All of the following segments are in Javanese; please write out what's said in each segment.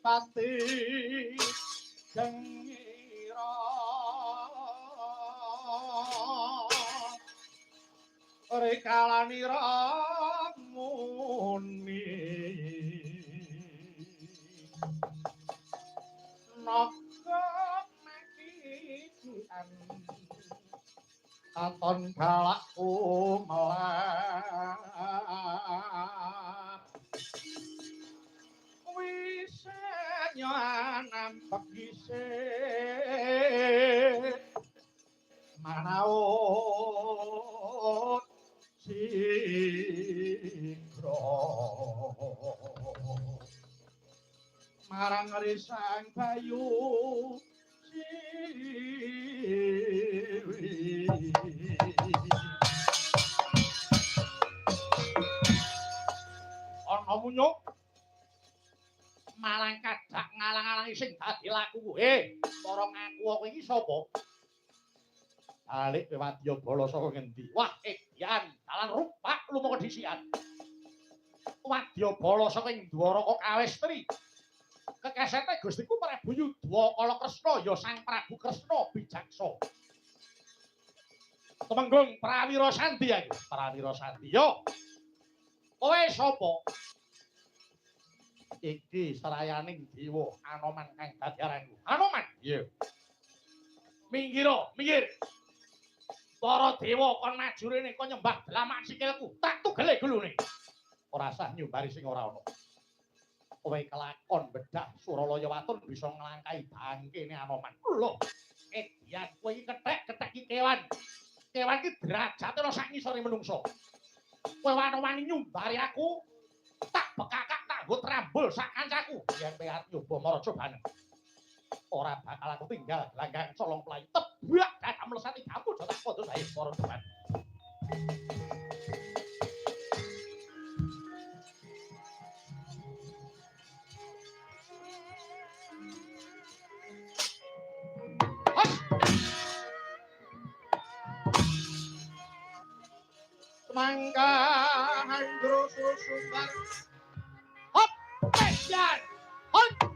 pati gengira rekalani ramuni naga mekian katon galakku melak wisenya nampak gisik manaut sikro marang risang bayu siwi ana munyuk malang kadak ngalang-alangi sing dadi laku para ngaku kowe iki sapa alik Wadya Bala saka ngendi wah edian dalan rupak lumaku disian Wadya Bala saka ing Dwaraka Kawestri kekesete Gustiku Prabu Yudhakala Kresna ya Sang Prabu Kresna bijaksa Temenggung Prawira Sandi aku Prawira Sandi yo kowe sapa iki serayaning dewa Anoman kang dadi aranku Anoman iya minggiro minggir para dewa kon maju rene kon nyembah delamak sikilku tak tugele gulune ora sah nyumbari sing ora ana kowe kelakon bedah Suralaya Watun bisa nglangkai bangkene Anoman lho edian kowe iki kethek-kethek iki kewan iki derajate ana sak ngisore menungso kowe wani nyumbari aku tak bekakak tak nggo trambul sak kancaku yen kowe arep nyoba maraja baneng ora bakal aku tinggal langgang colong pelayu tebak dak mlesati kamu aja tak padha sae para teman Mangga handro susumbar hop pejan hop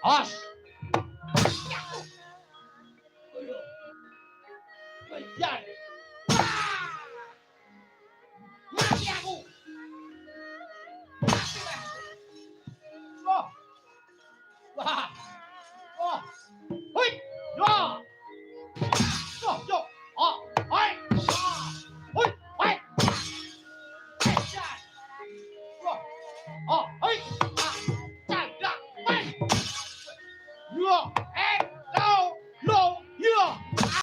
Os. Ayan.